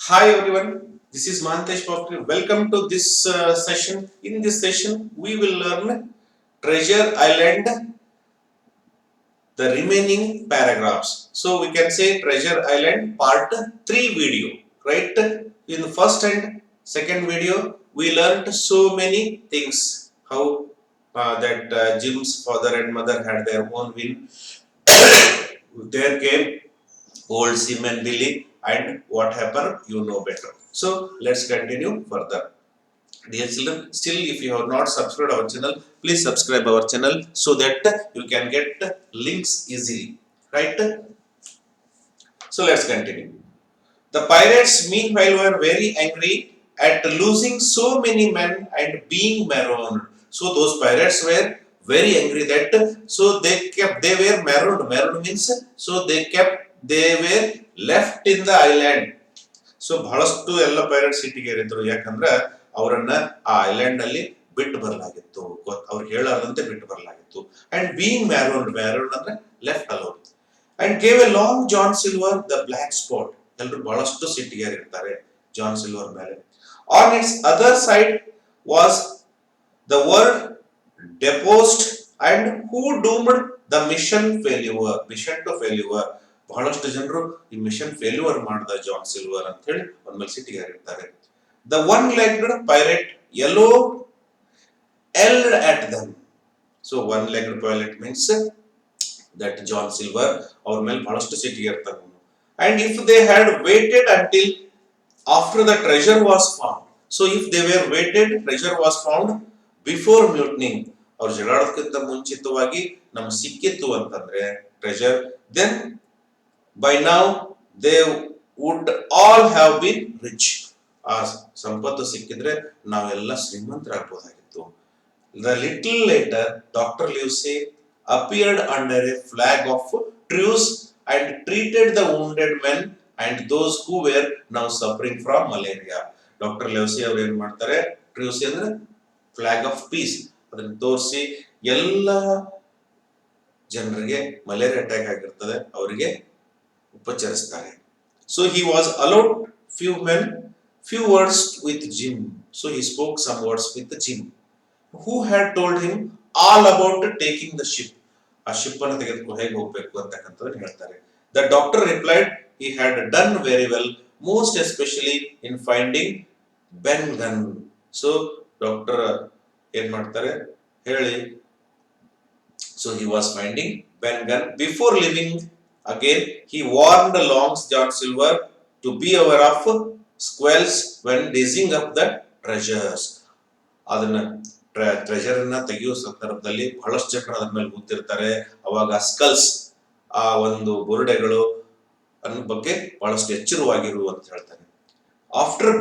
Hi everyone, this is Mahantesh Bhapri. Welcome to this session. In this session, we will learn Treasure Island, the remaining paragraphs. So we can say Treasure Island part 3 video, right? In the first and second video, we learned so many things. How that Jim's father and mother had their own win. There came old Seaman Billy, and what happened, you know better. So let's continue further. Dear children, still if you have not subscribed our channel, please subscribe our channel so that you can get links easily. Right? So let's continue. The pirates meanwhile were very angry at losing so many men and being marooned. So those pirates were very angry that they were marooned. Marooned means they were left in the island. So ಬಹಳಷ್ಟು ಎಲ್ಲ pirate ಸಿಟಿಗೆ ಏರಿದ್ರು ಯಾಕಂದ್ರೆ ಅವರನ್ನ ಆ island ನಲ್ಲಿ ಬಿಟ್ಟು ಬರಲಾಗಿತ್ತು ಅವ್ರು ಹೇಳಾರ್ದಂತೆ ಬಿಟ್ಟು ಬರಲಾಗಿತ್ತು ಅಂಡ್ ಬೀಯಿಂಗ್ ಮ್ಯಾರೋನ್ ಅಂದ್ರೆ left alone and gave a Long John Silver the black spot ಎಲ್ಲರೂ ಬಹಳಷ್ಟು ಸಿಟಿಗೆ ಇರ್ತಾರೆ ಜಾನ್ ಸಿಲ್ವರ್ ಮೇಲೆ on its other side was the word deposed and who doomed the mission to failure ಬಹಳಷ್ಟು ಜನರು ಈ mission failure ಮಾಡಿದ ಜಾನ್ ಸಿಲ್ವರ್ ಅಂತ ಹೇಳಿ ಒಂದ್ಮೇಲೆ ಸಿಟಿಗೆ ಇರ್ತಾರೆ the one legged pirate yelled at them so one legged pirate means that John Silver ಅವ್ರ ಮೇಲೆ ಬಹಳಷ್ಟು ಸಿಟಿಗೆ ಇರ್ತಾರೆ and if they had waited until after the treasure was found so if they were waited treasure was found before mutinying ಅವ್ರು ಜಗಳಾಡೋದಕ್ಕಿಂತ ಮುಂಚಿತವಾಗಿ ನಮ್ಗೆ ಸಿಕ್ಕಿತ್ತು ಅಂತಂದ್ರೆ treasure then by now they would all have been rich. ಆ ಸಂಪತ್ತು ಸಿಕ್ಕಿದ್ರೆ ನಾವೆಲ್ಲ ಶ್ರೀಮಂತರಾಗಬಹುದಾಗಿತ್ತು. The little later, Dr. Livesey appeared under a flag of truce and treated the wounded men and those who were now suffering from malaria. Dr. Livesey ಅವರು ಏನ್ ಮಾಡ್ತಾರೆ ಟ್ರೂಸ್ ಅಂದ್ರೆ flag of piece ಅದನ್ನ ತೋರಿಸಿ ಎಲ್ಲ ಜನರಿಗೆ ಮಲೇರಿಯಾ ಅಟ್ಯಾಕ್ ಆಗಿರ್ತದೆ ಅವರಿಗೆ ಉಪಚರಿಸ್ತಾರೆ so he was allowed few words with Jim so he spoke some words with Jim who had told him all about taking the ship ಆ ಶಿಪ್ ಅನ್ನು ತೆಗೆದುಕೊಂಡು ಹೇಗೆ ಹೋಗಬೇಕು ಅಂತಕ್ಕಂಥದ್ದನ್ನು ಹೇಳ್ತಾರೆ the doctor replied he had done very well most especially in finding Ben Gunn so doctor ಏನ್ ಮಾಡ್ತಾರೆ ಹೇಳಿ so he was finding Ben Gunn before leaving. Again, he warned Long John Silver to be aware of squalls when digging up the treasures. ಅದನ್ನ treasure ಅನ್ನ ತೆಗೆಯುವ ಸಂದರ್ಭದಲ್ಲಿ ಬಹಳಷ್ಟು ಜನರು ಅದ್ರ ಮೇಲೆ ಕೂತಿರ್ತಾರೆ ಅವಾಗ ಸ್ಕಲ್ಸ್ ಆ ಒಂದು ಬುರುಡೆಗಳು ಅನ್ನೋ ಬಗ್ಗೆ ಬಹಳಷ್ಟು ಎಚ್ಚರವಾಗಿರು ಅಂತ ಹೇಳ್ತಾರೆ after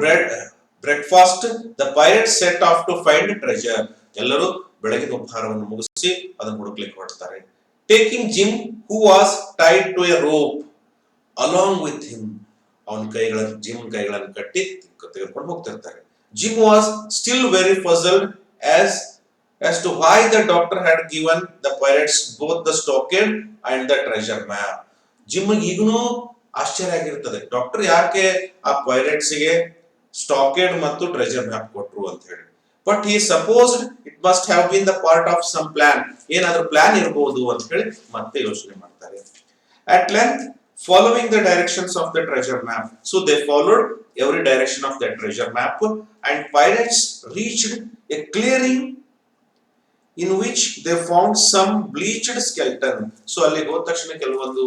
breakfast the pirate set off to find treasure ಎಲ್ಲರೂ ಬೆಳಗಿನ ಉಪಹಾರವನ್ನು ಮುಗಿಸಿ ಅದನ್ನು ಹುಡುಕ್ಲಿಕ್ಕೆ ಹೊರಡ್ತಾರೆ taking Jim who was tied to a rope along with him ಅವನ ಕೈಗಳನ್ನು ಜಿಮ್ ಕೈಗಳನ್ನು ಕಟ್ಟಿ ತೆಗೆದುಕೊಂಡು ಹೋಗ್ತಿರ್ತಾರೆ Jim was still very puzzled as to why the doctor had given the pirates both the stockade and the treasure map Jim ಈಗನೂ ಆಶ್ಚರ್ಯ ಆಗಿರ್ತದೆ doctor ಯಾಕೆ ಆ ಪೈರೇಟ್ಸ್ ಗೆ ಸ್ಟಾಕೇಡ್ ಮತ್ತು ಟ್ರೆಜರ್ ಮ್ಯಾಪ್ ಕೊಟ್ರು ಅಂತ ಹೇಳಿ but he supposed it must have been the part of some plan ಏನಾದರೂ ಪ್ಲಾನ್ ಇರಬಹುದು ಅಂತ ಹೇಳಿ ಮತ್ತೆ ಯೋಚನೆ ಮಾಡ್ತಾರೆ at length following the directions of the treasure map so they followed every direction of the treasure map and pirates reached a clearing in which they found some bleached skeleton so ಅಲ್ಲಿ ಹೋದ ತಕ್ಷಣ ಕೆಲವೊಂದು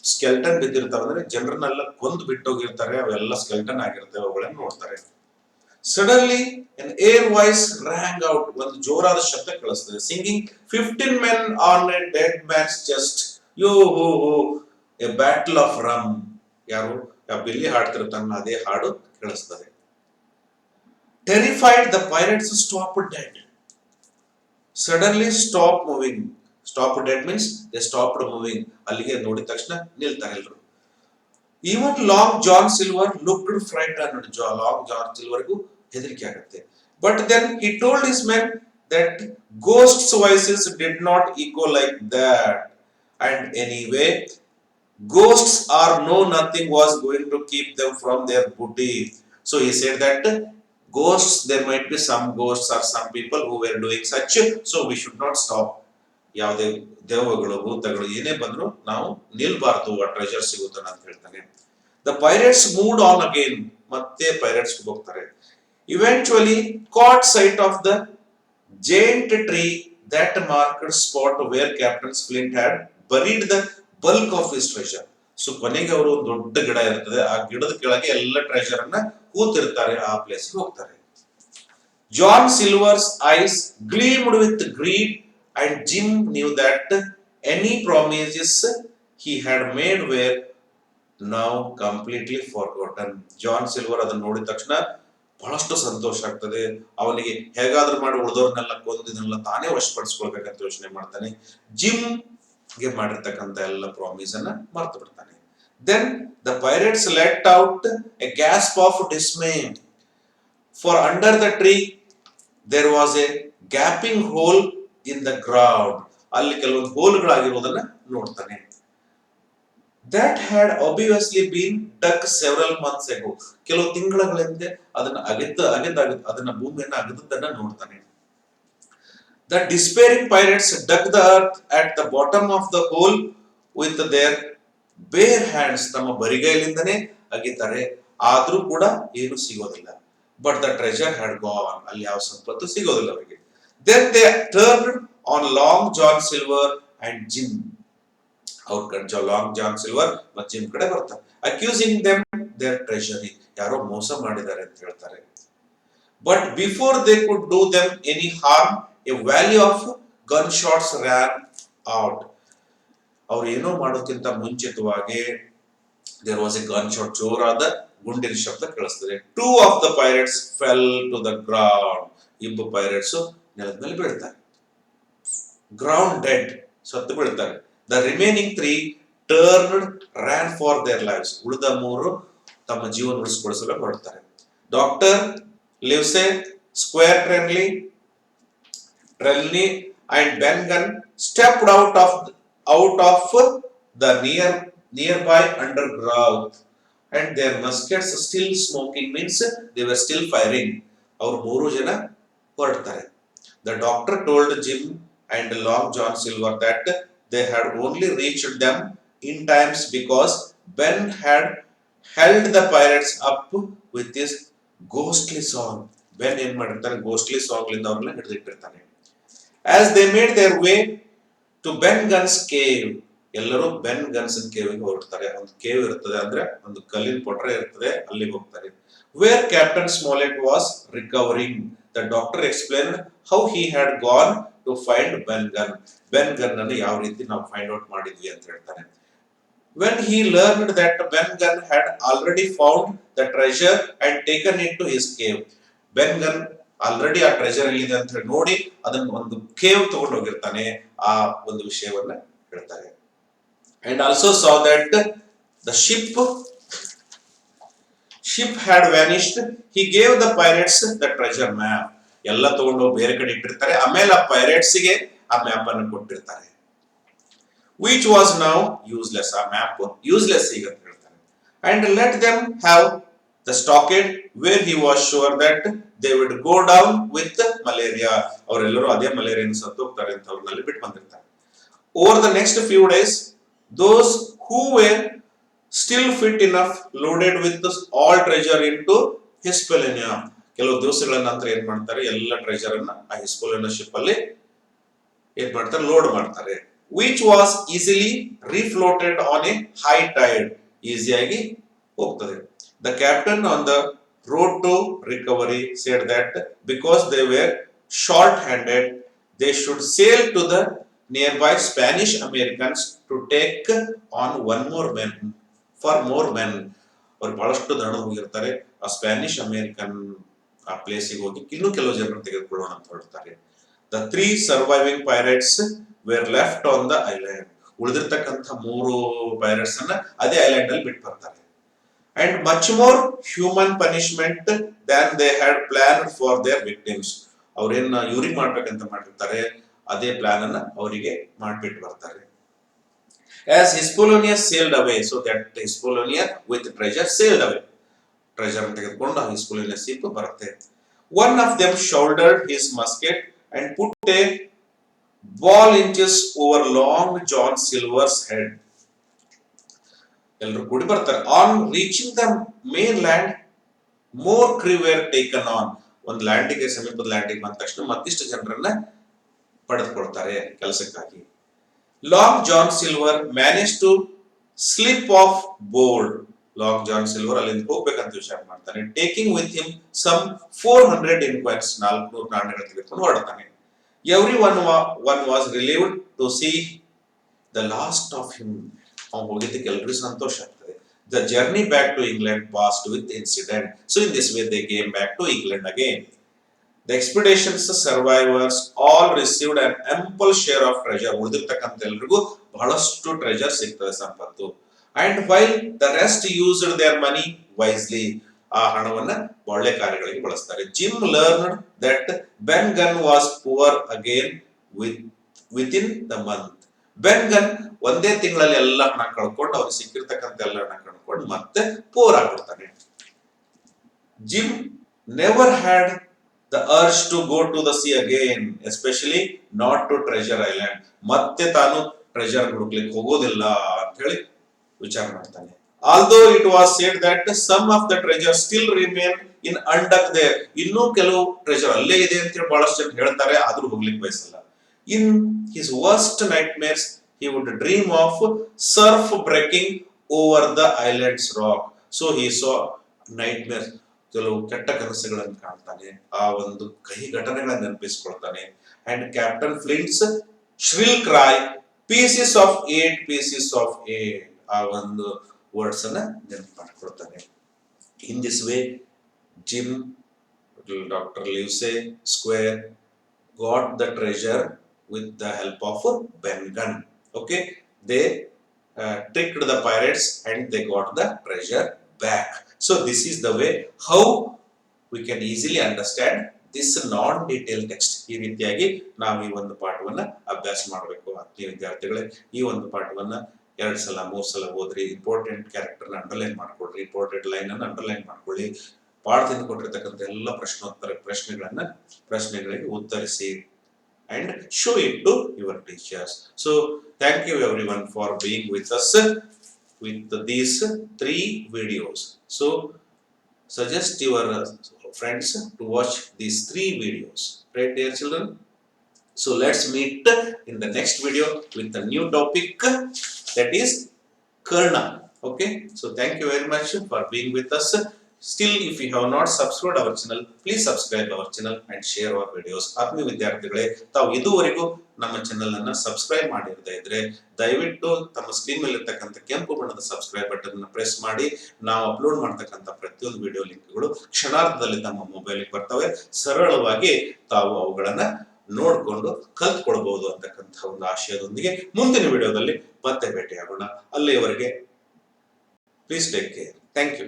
skeleton ಬಿದ್ದಿರ್ತಾವೆ ಅಂದ್ರೆ ಜನರನ್ನೆಲ್ಲ ಕೊಂದು ಬಿಟ್ಟೋಗಿರ್ತಾರೆ ಅವೆಲ್ಲ skeleton ಆಗಿರ್ತವೆ ಅವುಗಳನ್ನು ನೋಡ್ತಾರೆ Suddenly, an air voice rang out. ಒಂದು ಜೋರಾದ ಶಬ್ದ ಕೇಳಿಸ್ತದೆ singing 15 men on a dead man's chest. Yo ho ho, a battle of rum. ಯಾರು ಬಿಲ್ಲಿ ಹಾಡ್ತಿರ್ತಾನ ಅದೇ ಹಾಡು ಕೇಳಿಸ್ತದೆ Terrified, the pirates stopped dead. Suddenly stopped moving. Stopped dead means they stopped moving. ಅಲ್ಲಿಗೆ ನೋಡಿದ ತಕ್ಷಣ ನಿಲ್ತಾರೆ ಎಲ್ಲರೂ Even Long John Silver looked frightened. Long John Silver ಗೂ ಹೆದರಿಕೆ ಆಗುತ್ತೆ but then he told his men that ghosts voices did not echo like that and anyway Ghosts or no nothing was going to keep them from their booty. So he said that ghosts, there might be some ghosts or some people who were doing such, so we should not stop. ಯಾವುದೇ ದೆವ್ವಗಳು ಭೂತಗಳು ಏನೇ ಬಂದ್ರು ನಾವು ನಿಲ್ಬಾರ್ದು, ಆ treasure ಸಿಗುತ್ತಾನೆ ಅಂತ ಹೇಳ್ತಾನೆ. The pirates moved on again, ಮತ್ತೆ ಪೈರೇಟ್ಸ್ ಹೋಗ್ತಾರೆ. Eventually caught sight of the giant tree that marked spot where Captain Flint had buried the bulk of his treasure. So ಕೊನೆಗೆ ಅವರು ಒಂದು ದೊಡ್ಡ ಗಿಡ ಇರ್ತದೆ, ಆ ಗಿಡದ ಕೆಳಗೆ ಎಲ್ಲ ಟ್ರೆಜರ್ ಅನ್ನ ಕೂತಿರ್ತಾರೆ, ಆ ಪ್ಲೇಸ್ಗೆ ಹೋಗ್ತಾರೆ. John Silver's eyes gleamed with greed and Jim knew that any promises he had made were now completely forgotten. John Silver ಅದನ್ನ ನೋಡಿದ ತಕ್ಷಣ ಬಹಳಷ್ಟು ಸಂತೋಷ ಆಗ್ತದೆ. ಅವನಿಗೆ ಹೇಗಾದ್ರೂ ಮಾಡಿ ಉಳಿದವ್ರನ್ನೆಲ್ಲ ಕೊಂದಿನೆಲ್ಲ ತಾನೇ ವಶಪಡಿಸ್ಕೊಳ್ಬೇಕಂತ ಯೋಚನೆ ಮಾಡ್ತಾನೆ. ಜಿಮ್ ಗೆ ಮಾಡಿರ್ತಕ್ಕಂಥ ಎಲ್ಲ ಪ್ರಾಮಿಸ್ ಅನ್ನ ಮರ್ತು ಬಿಡ್ತಾನೆ. Then the pirates let out a gasp of dismay, for under the tree there was a gaping hole in the ground. ಅಲ್ಲಿ ಕೆಲವೊಂದು ಹೋಲ್ಗಳಾಗಿರೋದನ್ನ ನೋಡ್ತಾನೆ. That had obviously been dug several months ago. ಕೆಲವು ತಿಂಗಳ ಹಿಂದೆ ಅದನ್ನ ಅದನ್ನ ಭೂಮಿಯನ್ನ ಅಗೆದದ್ದನ್ನ ನೋಡ್ತಾನೆ. The despairing pirates dug the earth at the bottom of the hole with their bare hands. ತಮ್ಮ ಬರಿಗೈಲಿಂದನೇ ಅಗಿತಾರೆ, ಆದ್ರೂ ಕೂಡ ಏನು ಸಿಗೋದಿಲ್ಲ. But the treasure had gone. ಅಲ್ಲಿ ಯಾವ ಸಂಪತ್ತು ಸಿಗೋದಿಲ್ಲ ಅವರಿಗೆ. Then they turned on Long John Silver and Jim. ಅವ್ರ ಲಾಂಗ್ ಜಾನ್ ಸಿಲ್ವರ್ ಮತ್ತು ಜಿಮ್ ಕಡೆ ಬರ್ತಾರೆ. ಅಕ್ಯೂಸಿಂಗ್ ದೆಮ್ ದೇರ್ ಟ್ರೆಷರಿ, ಯಾರೋ ಮೋಸ ಮಾಡಿದ್ದಾರೆ ಅಂತ ಹೇಳ್ತಾರೆ. But before they could do them any harm, a volley of gun shots ran out. ಅವ್ರು ಏನೋ ಮಾಡೋಕ್ಕಿಂತ ಮುಂಚಿತವಾಗಿ there was a gun shot, ಜೋರಾದ ಗುಂಡಿನ ಶಬ್ದ ಕೇಳಿಸ್ತದೆ. Two of the pirates fell to the ground. ಇಬ್ಬರು ಪೈರೇಟ್ಸ್ ನೆಲದ ಮೇಲೆ ಬೀಳ್ತಾರೆ. ಗ್ರೌಂಡ್ ಡೆಡ್, ಸತ್ತು ಬೀಳ್ತಾರೆ. The remaining three turned, ran for their lives. ಉಳಿದ ಮೂರು ತಮ್ಮ ಜೀವನ ಉಳಿಸಿಕೊಳ್ಳಲು ಹೊರಡ್ತಾರೆ. Doctor Livesey, squire Trelawney and Ben Gunn stepped out of the nearby undergrowth, and their muskets still smoking, means they were still firing. ಅವರು ಮೂರು ಜನ ಹೊರಡ್ತಾರೆ. The doctor told Jim and Long John Silver that they had only reached them in times because Ben had held the pirates up with his ghostly song. Ben ಏನ್ ಮಾಡಿರ್ತಾನೆ, ghostly song ಲಿಂದ ಅವ್ರನ್ನ ಹಿಡಿದಿಟ್ಟಿರ್ತಾನೆ. As they made their way to Ben Gunn's cave, ಎಲ್ಲರೂ ಬೆನ್ guns cave ಗೆ ಹೊರಡ್ತಾರೆ. ಒಂದು cave ಇರ್ತದೆ, ಅಂದ್ರೆ ಒಂದು ಕಲ್ಲಿನ ಪೊಟ್ರೆ ಇರ್ತದೆ, ಅಲ್ಲಿಗೆ ಹೋಗ್ತಾರೆ. Where Captain Smollett was recovering, the doctor explained how he had gone to find Ben Gunn. Ben Gunn ಅನ್ನು ಯಾವ ರೀತಿ ನಾವು ಫೈಂಡ್ ಔಟ್ ಮಾಡಿದ್ವಿ ಅಂತ ಹೇಳ್ತಾನೆ. When he learned that Ben Gunn had already found the treasure and taken it to his cave, Ben Gunn already ಆ treasure ಎಲ್ಲಿದೆ ಅಂತ ಹೇಳಿ ನೋಡಿ ಅದನ್ನ ಒಂದು ಕೇವ್ ತಗೊಂಡು ಹೋಗಿರ್ತಾನೆ, ಆ ಒಂದು ವಿಷಯವನ್ನ ಹೇಳ್ತಾರೆ. And also saw that the ship had vanished. He gave the pirates the treasure map. ಎಲ್ಲ ತಗೊಂಡು ಬೇರೆ ಕಡೆ ಇಟ್ಟಿರ್ತಾರೆ, ಆಮೇಲೆ ಆ ಪೈರೇಟ್ಸ್ ಗೆ ಆ ಮ್ಯಾಪ್ ಅನ್ನು ಕೊಟ್ಟಿರ್ತಾರೆ. Which was now useless. ಆ ಮ್ಯಾಪ್ ಯೂಸ್ಲೆಸ್ ಈಗ ಅಂತ ಹೇಳ್ತಾರೆ. And let them have the stockade where he was sure that they would go down with malaria. ಅವರೆಲ್ಲರೂ ಅದೇ ಮಲೇರಿಯಾ ಸತ್ತು ಹೋಗ್ತಾರೆ ಅಂತ ಅವ್ರನ್ನಲ್ಲಿ ಬಿಟ್ಟು ಬಂದಿರ್ತಾರೆ. Over the next few days, those who were still fit enough loaded with all treasure into Hispaniola. ಕೆಲವು ದಿವಸಗಳ ನಂತರ ಏನ್ ಮಾಡ್ತಾರೆ, ಎಲ್ಲ ಟ್ರೆಜರ್ ಅನ್ನ ಆ ಹಿಸ್ಪೋಲಿಯಾ ಶಿಪ್ ಅಲ್ಲಿ ಏನ್ ಮಾಡ್ತಾರೆ, ಲೋಡ್ ಮಾಡ್ತಾರೆ. Which was easily refloated on a high tide. ಈಸಿಯಾಗಿ ಹೋಗ್ತದೆ. The captain on the road to recovery said that because they were short-handed, they should sail to the nearby Spanish Americans to take on one more man, for more men. ಅವರು ಬಹಳಷ್ಟು ದಣ ಹೋಗಿರ್ತಾರೆ, ಆ Spanish American ಆ ಪ್ಲೇಸಿಗೆ ಹೋಗಿ ಇನ್ನೂ ಕೆಲವು ಜನರು ತೆಗೆದುಕೊಳ್ಳೋಣ ಅಂತ ಹೊರಡ್ತಾರೆ. The three surviving pirates were left on the island. ಉಳಿದಿರ್ತಕ್ಕಂಥ ಮೂರು ಪೈರೇಟ್ಸ್ ಅನ್ನ ಅದೇ ಐಲ್ಯಾಂಡ್ ಅಲ್ಲಿ ಬಿಟ್ಟು ಬರ್ತಾರೆ. And much more human punishment than they had planned for their victims. ಅವ್ರೇನ್ ಇವ್ರಿಗೆ ಮಾಡ್ಬೇಕಂತ ಮಾಡಿರ್ತಾರೆ, ಅದೇ ಪ್ಲಾನ್ ಅನ್ನ ಅವರಿಗೆ ಮಾಡ್ಬಿಟ್ಟು ಬರ್ತಾರೆ. As Hispolonius sailed away, so that Hispolonia with treasure sailed away. Treasure ಅಂತ ತೆಗೆದುಕೊಂಡು ಆ Hispolonius ship ಬರುತ್ತೆ. One of them shouldered his musket and put a ball inches over Long John Silver's head. ಎಲ್ಲರೂ ಕೂಡಿ ಬರ್ತಾರೆ. On reaching the mainland, more crew were taken on. ಒಂದು ಲ್ಯಾಂಡಿಗೆ ಸಮೀಪದ ಲ್ಯಾಂಡಿಗೆ ಬಂದ ತಕ್ಷಣ ಮತ್ತಿಷ್ಟು ಜನರನ್ನ ಪಡೆದುಕೊಳ್ತಾರೆ ಕೆಲಸಕ್ಕಾಗಿ. Long John Silver manage to slip off board. Long John Silver ಅಲ್ಲಿಂದ ಹೋಗ್ಬೇಕಂತ ವಿಚಾರ ಮಾಡ್ತಾನೆ. Taking with him some 400 in coins, 400 ನಾಣ್ಯಗಳು ತೆಗೆದುಕೊಂಡು ಹೊರಡ್ತಾನೆ. Every one was relieved to see the last of him. ಅವನು ಹೋಗಿದ್ದಕ್ಕೆ ಎಲ್ರಿಗೂ ಸಂತೋಷ ಆಗ್ತದೆ. The journey back to England passed with incident. So in this way they came back to England again. The expedition's survivors all received an ample share of treasure. ಉಳಿದಿರ್ತಕ್ಕಂಥ ಎಲ್ರಿಗೂ ಬಹಳಷ್ಟು treasure ಸಿಗ್ತದೆ, ಸಂಪತ್ತು. And while the rest used their money wisely, ಆ ಹಣವನ್ನ ಒಳ್ಳೆ ಕಾರ್ಯಗಳಿಗೆ ಬಳಸ್ತಾರೆ. Jim learned that Ben Gunn was poor again within the month. Ben Gunn ಒಂದೇ ತಿಂಗಳಲ್ಲಿ ಎಲ್ಲ ಹಣ ಕಳ್ಕೊಂಡು, ಅವ್ರಿಗೆ ಸಿಕ್ಕಿರ್ತಕ್ಕಂಥ ಎಲ್ಲ ಹಣ ಕಳ್ಕೊಂಡು ಮತ್ತೆ four ಆಗ್ಬಿಡ್ತಾನೆ. Jim never had the urge to go to the sea again, especially not to Treasure Island. ಮತ್ತೆ ತಾನು ಟ್ರೆಜರ್ ಹುಡುಕ್ಲಿಕ್ಕೆ ಹೋಗೋದಿಲ್ಲ ಅಂತ ಹೇಳಿ ವಿಚಾರ ಮಾಡ್ತಾನೆ. Although it was said that some of the treasure still remain in unduck there. ಇನ್ನೂ ಕೆಲವು treasure ಅಲ್ಲೇ ಇದೆ ಅಂತ ಹೇಳಿ ಬಹಳಷ್ಟು ಜನ ಹೇಳ್ತಾರೆ, ಆದ್ರೂ ಹೋಗ್ಲಿಕ್ಕೆ ಬಯಸಲ್ಲ. In his worst nightmares, he would dream of surf breaking over the island's rock. So he saw nightmares. ಕೆಲವು ಕೆಟ್ಟ ಕನಸುಗಳನ್ನು ಕಾಣ್ತಾನೆ, ಆ ಒಂದು ಕಹಿ ಘಟನೆಗಳನ್ನು ನೆನಪಿಸಿಕೊಳ್ತಾನೆ. And captain Flint's shrill cry pieces of 8 pieces of 8, ಆ ಒಂದು ವರ್ಡ್ಸ್ ಅನ್ನ ನೆನಪು ಮಾಡಿಕೊಳ್ತಾನೆ. In this way Jim, doctor Livesey squire got the treasure with the help of Ben Gunn. Okay, they tricked the pirates and they got the treasure back. So this is the way how we can easily understand this non-detailed text. ಈ ರೀತಿಯಾಗಿ ನಾವು ಈ ಒಂದು ಪಾಠವನ್ನ ಅಭ್ಯಾಸ ಮಾಡಬೇಕು. ಆತ್ಮೀಯ ವಿದ್ಯಾರ್ಥಿಗಳೇ, ಈ ಒಂದು ಪಾಠವನ್ನ 2 ಸಲ 3 ಸಲ ಓದ್ರಿ. ಇಂಪಾರ್ಟೆಂಟ್ ಕ್ಯಾರೆಕ್ಟರ್ ನ ಅಂಡರ್ಲೈನ್ ಮಾಡ್ಕೊಳ್ರಿ, ಇಂಪಾರ್ಟೆಂಟ್ ಲೈನ್ ಅನ್ನು ಅಂಡರ್ಲೈನ್ ಮಾಡ್ಕೊಳ್ಳಿ. ಪಾಠದಿಂದ ಕೊಟ್ಟಿರ್ತಕ್ಕಂಥ ಎಲ್ಲ ಪ್ರಶ್ನೆಗಳಿಗೆ ಉತ್ತರಿಸಿ and show it to your teachers. So thank you everyone for being with us with these 3 videos. So suggest your friends to watch these 3 videos, right dear children? So let's meet in the next video with a new topic, that is Karna. Okay, so thank you very much for being with us. Still, if you have not subscribed our channel, please subscribe our channel and share our videos. ಆತ್ಮೀಯ ವಿದ್ಯಾರ್ಥಿಗಳೇ, ತಾವು ಇದುವರೆಗೂ ನಮ್ಮ channel ಅನ್ನ subscribe ಮಾಡಿರದೇ ಇದ್ರೆ ದಯವಿಟ್ಟು ತಮ್ಮ screen ಮೇಲೆ ಇರತಕ್ಕಂಥ ಕೆಂಪು ಬಣ್ಣದ ಸಬ್ಸ್ಕ್ರೈಬ್ ಬಟನ್ ಅನ್ನು ಪ್ರೆಸ್ ಮಾಡಿ. ನಾವು ಅಪ್ಲೋಡ್ ಮಾಡತಕ್ಕಂಥ ಪ್ರತಿಯೊಂದು ವಿಡಿಯೋ ಲಿಂಕ್ಗಳು ಕ್ಷಣಾರ್ಧದಲ್ಲಿ ತಮ್ಮ ಮೊಬೈಲ್ಗೆ ಬರ್ತವೆ. ಸರಳವಾಗಿ ತಾವು ಅವುಗಳನ್ನ ನೋಡಿಕೊಂಡು ಕಲ್ತ್ಕೊಳ್ಬಹುದು ಅಂತಕ್ಕಂಥ ಒಂದು ಆಶಯದೊಂದಿಗೆ ಮುಂದಿನ ವಿಡಿಯೋದಲ್ಲಿ ಮತ್ತೆ ಭೇಟಿಯಾಗೋಣ. ಅಲ್ಲಿಯವರೆಗೆ please take care. Thank you.